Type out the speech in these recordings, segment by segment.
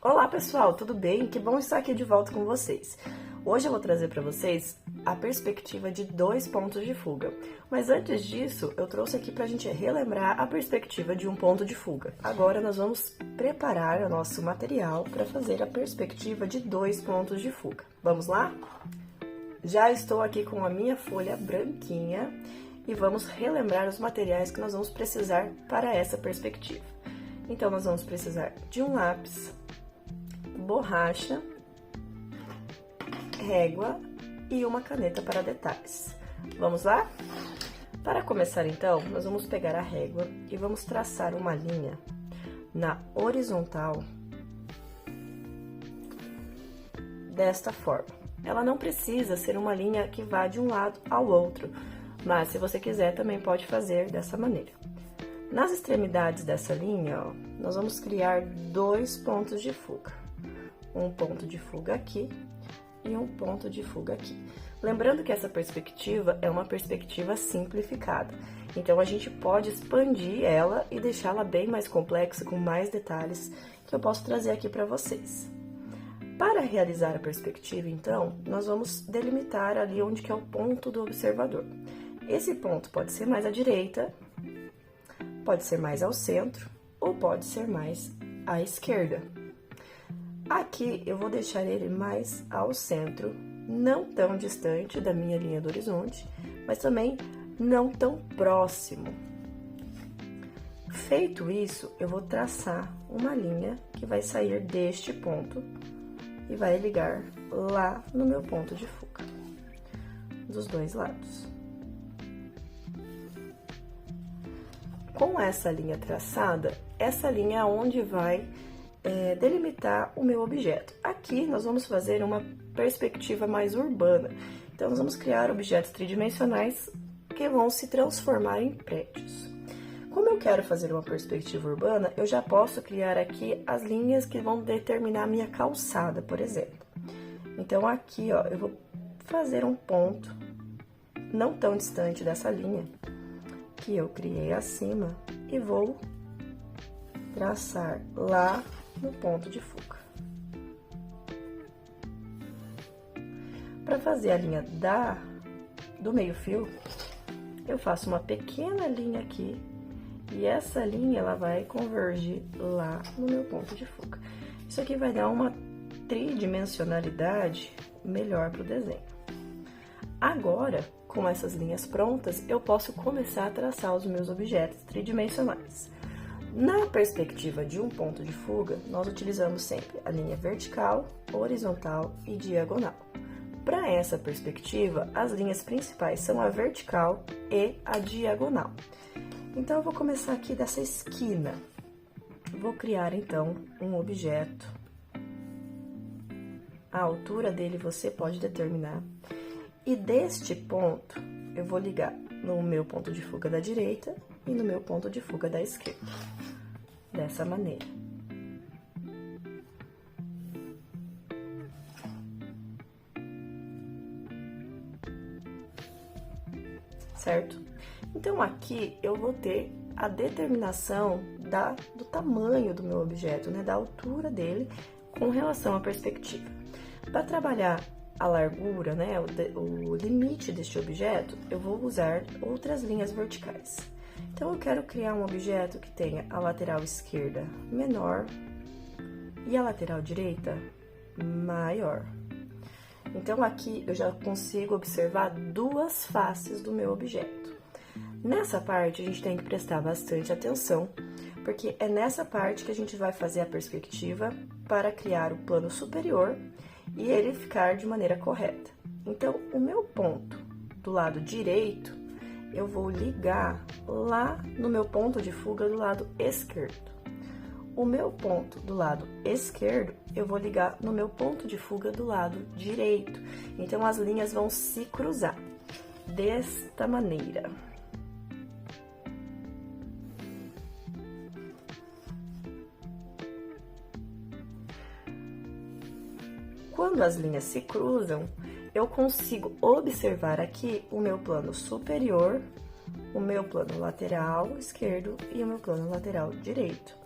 Olá pessoal, tudo bem? Que bom estar aqui de volta com vocês. Hoje eu vou trazer para vocês a perspectiva de 2 pontos de fuga. Mas antes disso, eu trouxe aqui para a gente relembrar a perspectiva de um ponto de fuga. Agora nós vamos preparar o nosso material para fazer a perspectiva de 2 pontos de fuga. Vamos lá? Já estou aqui com a minha folha branquinha e vamos relembrar os materiais que nós vamos precisar para essa perspectiva. Então, nós vamos precisar de um lápis, borracha, régua e uma caneta para detalhes. Vamos lá? Para começar, então, nós vamos pegar a régua e vamos traçar uma linha na horizontal desta forma. Ela não precisa ser uma linha que vá de um lado ao outro, mas se você quiser também pode fazer dessa maneira. Nas extremidades dessa linha, ó, nós vamos criar 2 pontos de fuga. Um ponto de fuga aqui e um ponto de fuga aqui. Lembrando que essa perspectiva é uma perspectiva simplificada, então a gente pode expandir ela e deixá-la bem mais complexa, com mais detalhes, que eu posso trazer aqui para vocês. Para realizar a perspectiva, então, nós vamos delimitar ali onde que é o ponto do observador. Esse ponto pode ser mais à direita, pode ser mais ao centro ou pode ser mais à esquerda. Aqui eu vou deixar ele mais ao centro, não tão distante da minha linha do horizonte, mas também não tão próximo. Feito isso, eu vou traçar uma linha que vai sair deste ponto e vai ligar lá no meu ponto de fuga, dos 2 lados. Com essa linha traçada, essa linha é onde vai delimitar o meu objeto. Aqui nós vamos fazer uma perspectiva mais urbana, então nós vamos criar objetos tridimensionais que vão se transformar em prédios. Como eu quero fazer uma perspectiva urbana, eu já posso criar aqui as linhas que vão determinar a minha calçada, por exemplo. Então, aqui, ó, eu vou fazer um ponto não tão distante dessa linha que eu criei acima e vou traçar lá no ponto de fuga. Para fazer a linha do meio-fio, eu faço uma pequena linha aqui. E essa linha, ela vai convergir lá no meu ponto de fuga. Isso aqui vai dar uma tridimensionalidade melhor para o desenho. Agora, com essas linhas prontas, eu posso começar a traçar os meus objetos tridimensionais. Na perspectiva de um ponto de fuga, nós utilizamos sempre a linha vertical, horizontal e diagonal. Para essa perspectiva, as linhas principais são a vertical e a diagonal. Então, eu vou começar aqui dessa esquina. Vou criar, então, um objeto. A altura dele você pode determinar. E deste ponto, eu vou ligar no meu ponto de fuga da direita e no meu ponto de fuga da esquerda. Dessa maneira. Certo? Então, aqui eu vou ter a determinação do tamanho do meu objeto, né? Da altura dele com relação à perspectiva. Para trabalhar a largura, né? O limite deste objeto, eu vou usar outras linhas verticais. Então, eu quero criar um objeto que tenha a lateral esquerda menor e a lateral direita maior. Então, aqui eu já consigo observar 2 faces do meu objeto. Nessa parte, a gente tem que prestar bastante atenção, porque é nessa parte que a gente vai fazer a perspectiva para criar o plano superior e ele ficar de maneira correta. Então, o meu ponto do lado direito, eu vou ligar lá no meu ponto de fuga do lado esquerdo. O meu ponto do lado esquerdo, eu vou ligar no meu ponto de fuga do lado direito. Então, as linhas vão se cruzar desta maneira. Quando as linhas se cruzam, eu consigo observar aqui o meu plano superior, o meu plano lateral esquerdo e o meu plano lateral direito.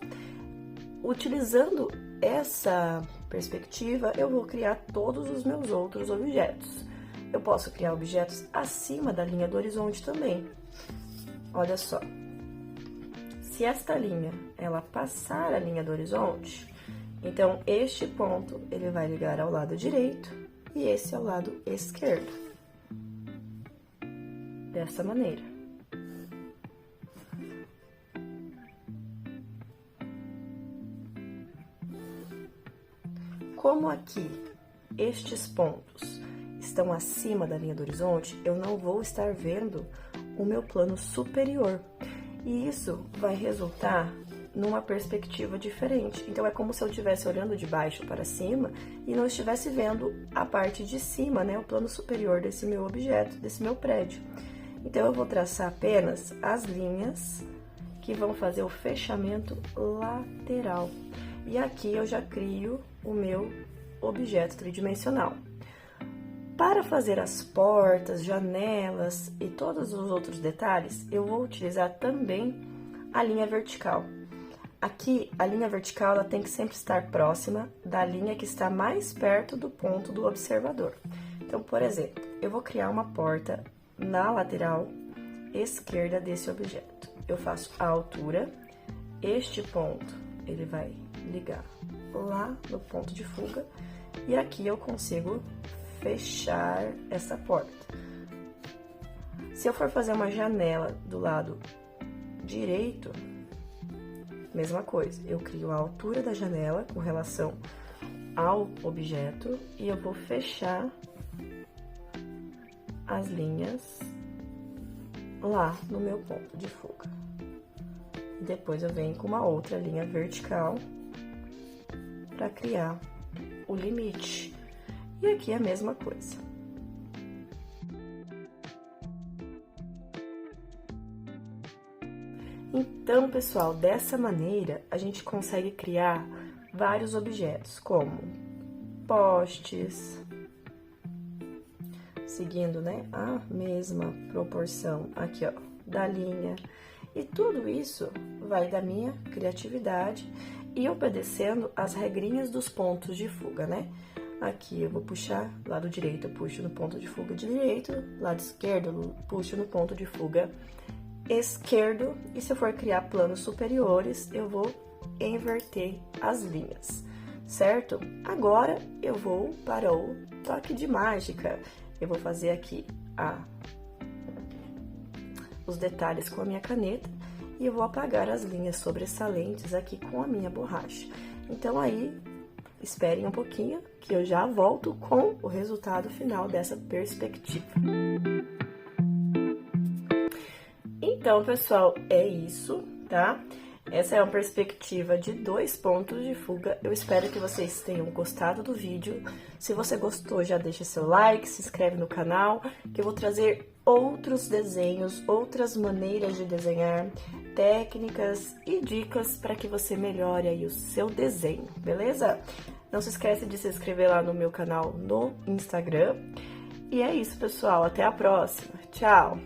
Utilizando essa perspectiva, eu vou criar todos os meus outros objetos. Eu posso criar objetos acima da linha do horizonte também. Olha só. Se esta linha, ela passar a linha do horizonte, então este ponto, ele vai ligar ao lado direito e esse ao lado esquerdo. Dessa maneira. Como aqui estes pontos estão acima da linha do horizonte, eu não vou estar vendo o meu plano superior. E isso vai resultar numa perspectiva diferente. Então, é como se eu estivesse olhando de baixo para cima e não estivesse vendo a parte de cima, né? O plano superior desse meu objeto, desse meu prédio. Então, eu vou traçar apenas as linhas que vão fazer o fechamento lateral. E aqui eu já crio o meu objeto tridimensional. Para fazer as portas, janelas e todos os outros detalhes, eu vou utilizar também a linha vertical. Aqui, a linha vertical ela tem que sempre estar próxima da linha que está mais perto do ponto do observador. Então, por exemplo, eu vou criar uma porta na lateral esquerda desse objeto. Eu faço a altura, este ponto ele vai ligar lá no ponto de fuga e aqui eu consigo fechar essa porta. Se eu for fazer uma janela do lado direito, mesma coisa, eu crio a altura da janela com relação ao objeto e eu vou fechar as linhas lá no meu ponto de fuga. Depois eu venho com uma outra linha vertical para criar o limite. E aqui é a mesma coisa. Então, pessoal, dessa maneira, a gente consegue criar vários objetos, como postes, seguindo, né, a mesma proporção aqui, ó, da linha. E tudo isso vai da minha criatividade e obedecendo as regrinhas dos pontos de fuga, né? Aqui eu vou puxar, lado direito eu puxo no ponto de fuga direito, lado esquerdo eu puxo no ponto de fuga esquerdo. E se eu for criar planos superiores, eu vou inverter as linhas, certo? Agora eu vou para o toque de mágica. Eu vou fazer aqui os detalhes com a minha caneta e eu vou apagar as linhas sobressalentes aqui com a minha borracha. Então aí, esperem um pouquinho que eu já volto com o resultado final dessa perspectiva. Então, pessoal, é isso, tá? Essa é uma perspectiva de 2 pontos de fuga. Eu espero que vocês tenham gostado do vídeo. Se você gostou, já deixa seu like, se inscreve no canal, que eu vou trazer outros desenhos, outras maneiras de desenhar, técnicas e dicas para que você melhore aí o seu desenho, beleza? Não se esquece de se inscrever lá no meu canal no Instagram. E é isso, pessoal. Até a próxima. Tchau!